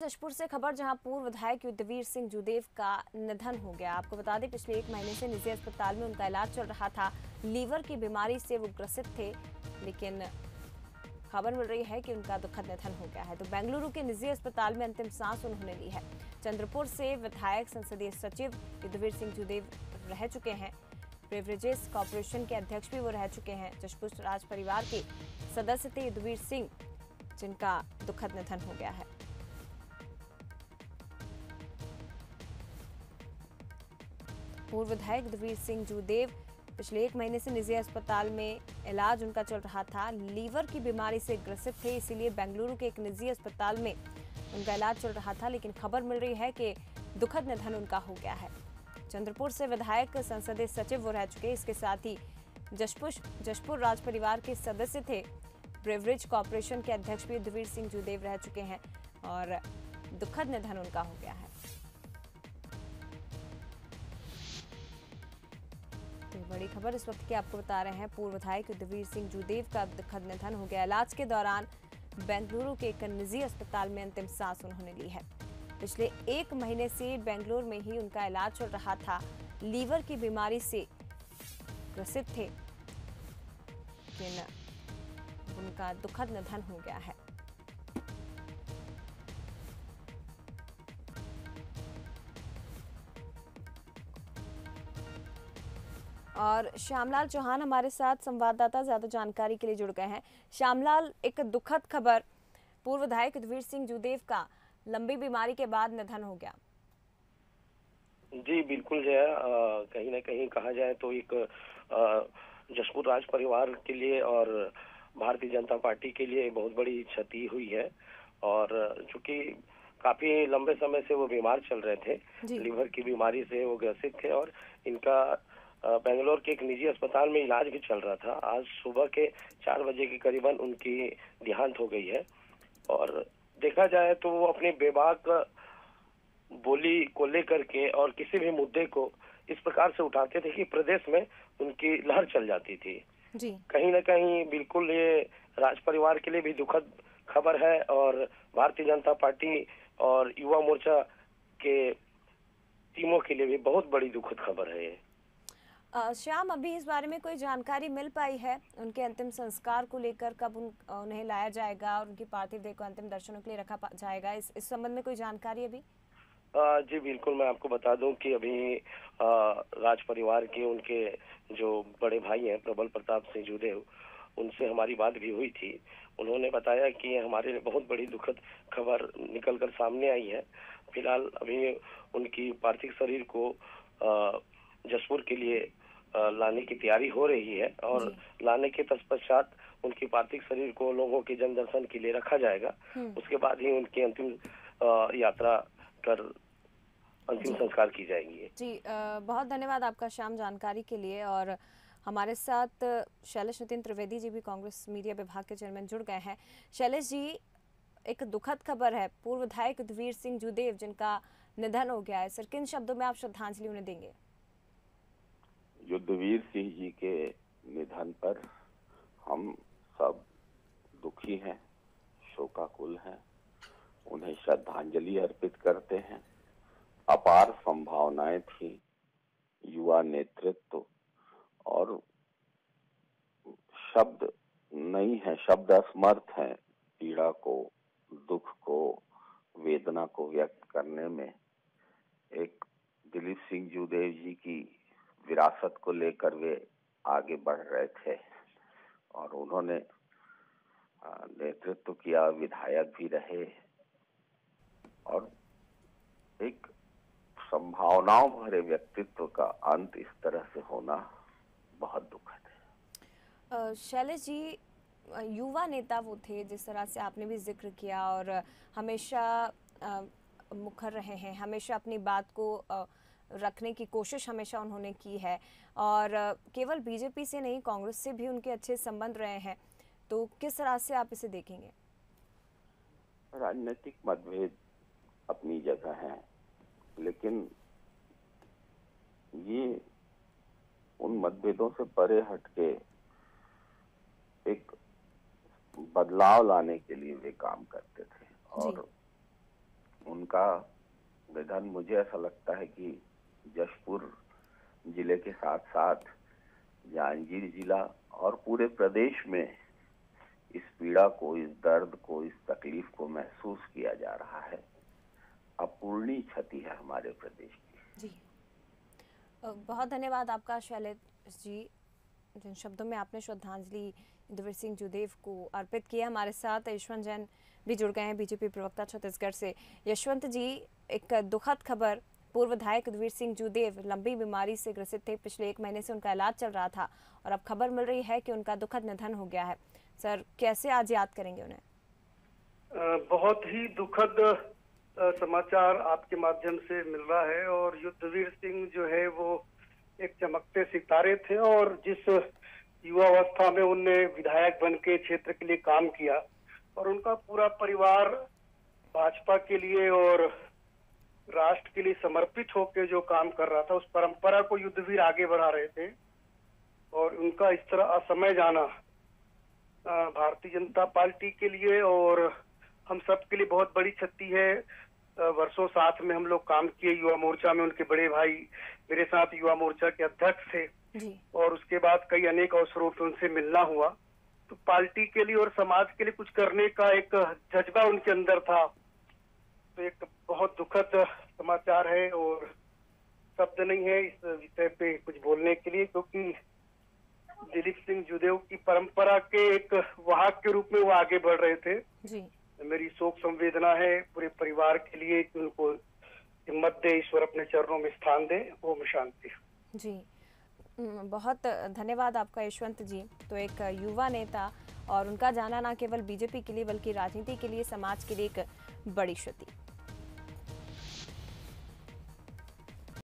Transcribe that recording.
जशपुर से खबर, जहां पूर्व विधायक युद्धवीर सिंह जूदेव का निधन हो गया। आपको बता दें, पिछले 1 महीने से निजी अस्पताल में उनका इलाज चल रहा था। लीवर की बीमारी से वो ग्रसित थे, लेकिन खबर मिल रही है कि उनका दुखद निधन हो गया है। तो बेंगलुरु के निजी अस्पताल में अंतिम सांस उन्होंने ली है। चंद्रपुर से विधायक संसदीय सचिव युद्धवीर सिंह जूदेव रह चुके हैं। बेवरेजेस कॉर्पोरेशन के अध्यक्ष भी वो रह चुके हैं। जशपुर राज परिवार के सदस्य थे युद्धवीर सिंह, जिनका दुखद निधन हो गया है। पूर्व विधायक युद्धवीर सिंह जूदेव पिछले 1 महीने से निजी अस्पताल में इलाज उनका चल रहा था। लीवर की बीमारी से ग्रसित थे, इसीलिए बेंगलुरु के एक निजी अस्पताल में उनका इलाज चल रहा था, लेकिन खबर मिल रही है कि दुखद निधन उनका हो गया है। चंद्रपुर से विधायक संसदीय सचिव वो रह चुके। इसके साथ ही जशपुर राज परिवार के सदस्य थे। ब्रेवरेज कॉर्पोरेशन के अध्यक्ष भी युद्धवीर सिंह जूदेव रह चुके हैं और दुखद निधन उनका हो गया है। तो बड़ी खबर इस वक्त की आपको बता रहे हैं। पूर्व विधायक युद्धवीर सिंह जूदेव का दुखद निधन हो गया। इलाज के दौरान बेंगलुरु के एक निजी अस्पताल में अंतिम सांस उन्होंने ली है। पिछले 1 महीने से बेंगलुरु में ही उनका इलाज चल रहा था। लीवर की बीमारी से ग्रसित थे, लेकिन उनका दुखद निधन हो गया है। और श्यामलाल चौहान हमारे साथ संवाददाता ज्यादा जानकारी के लिए जुड़ गए हैं। श्यामलाल, एक दुखद खबर, पूर्व विधायक युद्धवीर सिंह जूदेव का लंबी बीमारी के बाद निधन हो गया। जी बिल्कुल जया, कहीं ना कहीं कहा जाए तो एक जशपुर राज परिवार के लिए और भारतीय जनता पार्टी के लिए बहुत बड़ी क्षति हुई है। और चूंकि काफी लंबे समय से वो बीमार चल रहे थे, लीवर की बीमारी से वो ग्रसित थे और इनका बेंगलोर के एक निजी अस्पताल में इलाज भी चल रहा था। आज सुबह के 4 बजे के करीबन उनकी देहांत हो गई है। और देखा जाए तो वो अपनी बेबाक बोली को लेकर के और किसी भी मुद्दे को इस प्रकार से उठाते थे कि प्रदेश में उनकी लहर चल जाती थी। जी। कहीं ना कहीं बिल्कुल ये राज परिवार के लिए भी दुखद खबर है और भारतीय जनता पार्टी और युवा मोर्चा के टीमों के लिए भी बहुत बड़ी दुखद खबर है ये। श्याम, अभी इस बारे में कोई जानकारी मिल पाई है उनके अंतिम संस्कार को लेकर? कब उन्हें लाया जाएगा और उनकी पार्थिव देह को अंतिम दर्शनों के लिए रखा जाएगा? इस संबंध में कोई जानकारी अभी? जी बिल्कुल, मैं आपको बता दूं कि अभी राज परिवार के उनके जो बड़े भाई हैं प्रबल प्रताप सिंह जूदेव, उनसे हमारी बात भी हुई थी। उन्होंने बताया कि हमारे लिए बहुत बड़ी दुखद खबर निकलकर सामने आई है। फिलहाल अभी उनकी पार्थिव शरीर को जशपुर के लिए लाने की तैयारी हो रही है और लाने के तत्पश्चात उनकी पार्थिव शरीर को लोगों के जन दर्शन के लिए रखा जाएगा। उसके बाद ही उनकी अंतिम यात्रा कर अंतिम संस्कार की जाएगी। जी, बहुत धन्यवाद आपका श्याम जानकारी के लिए। और हमारे साथ शैलेश नितिन त्रिवेदी जी भी कांग्रेस मीडिया विभाग के चेयरमैन जुड़ गए हैं। शैलेश जी, एक दुखद खबर है, पूर्व विधायक युद्धवीर सिंह जूदेव जिनका निधन हो गया है। सर, किन शब्दों में आप श्रद्धांजलि उन्हें देंगे? युद्धवीर सिंह जी के निधन पर हम सब दुखी हैं, शोकाकुल हैं, उन्हें श्रद्धांजलि अर्पित करते हैं। अपार संभावनाएं थी, युवा नेतृत्व, और शब्द नहीं है, शब्द असमर्थ हैं पीड़ा को, दुख को, वेदना को व्यक्त करने में। एक दिलीप सिंह जूदेव जी की विरासत को लेकर वे आगे बढ़ रहे थे और उन्होंने नेतृत्व किया, विधायक भी रहे और एक संभावनाओं भरे व्यक्तित्व का अंत इस तरह से होना बहुत दुखद है। शैलेश जी, युवा नेता वो थे, जिस तरह से आपने भी जिक्र किया, और हमेशा मुखर रहे हैं, हमेशा अपनी बात को रखने की कोशिश हमेशा उन्होंने की है और केवल बीजेपी से नहीं, कांग्रेस से भी उनके अच्छे संबंध रहे हैं। तो किस तरह से आप इसे देखेंगे? राजनीतिक मतभेद अपनी जगह है, लेकिन ये उन मतभेदों से परे हटके एक बदलाव लाने के लिए वे काम करते थे और उनका निधन मुझे ऐसा लगता है कि जशपुर जिले के साथ साथ जांजगीर जिला और पूरे प्रदेश में इस पीड़ा को, इस दर्द को, इस तकलीफ को महसूस किया जा रहा है। अपूर्णीय क्षति है हमारे प्रदेश की। जी, बहुत धन्यवाद आपका शैलेश जी, जिन शब्दों में आपने श्रद्धांजलि इंद्रवीर सिंह जूदेव को अर्पित किया। हमारे साथ यशवंत जैन भी जुड़ गए हैं, बीजेपी प्रवक्ता छत्तीसगढ़ से। यशवंत जी, एक दुखद खबर, पूर्व विधायक इंद्रवीर सिंह जूदेव लंबी बीमारी से ग्रसित थे। पिछले 1 महीने से उनका इलाज चल रहा था और अब खबर मिल रही है कि उनका दुखद निधन हो गया है। सर, कैसे आज याद करेंगे उन्हें? बहुत ही दुखद समाचार आपके माध्यम से मिल रहा है। और युद्धवीर सिंह जो है वो एक चमकते सितारे थे और जिस युवावस्था में उनने विधायक बन के क्षेत्र के लिए काम किया और उनका पूरा परिवार भाजपा के लिए और राष्ट्र के लिए समर्पित होकर जो काम कर रहा था, उस परंपरा को युद्धवीर आगे बढ़ा रहे थे। और उनका इस तरह असमय जाना भारतीय जनता पार्टी के लिए और हम सब के लिए बहुत बड़ी क्षति है। वर्षों साथ में हम लोग काम किए युवा मोर्चा में, उनके बड़े भाई मेरे साथ युवा मोर्चा के अध्यक्ष थे जी। और उसके बाद कई अनेक अवसरों पे उनसे मिलना हुआ। तो पार्टी के लिए और समाज के लिए कुछ करने का एक जज्बा उनके अंदर था। तो एक बहुत दुखद समाचार है और शब्द नहीं है इस विषय पे कुछ बोलने के लिए, क्योंकि दिलीप सिंह जूदेव की परंपरा के एक वाहक के रूप में वो आगे बढ़ रहे थे जी। मेरी शोक संवेदना है पूरे परिवार के लिए कि उनको हिम्मत दे, ईश्वर अपने चरणों में स्थान दे, वो में शांति। जी, बहुत धन्यवाद आपका यशवंत जी। तो एक युवा नेता और उनका जाना ना केवल बीजेपी के लिए बल्कि राजनीति के लिए, समाज के लिए एक बड़ी क्षति।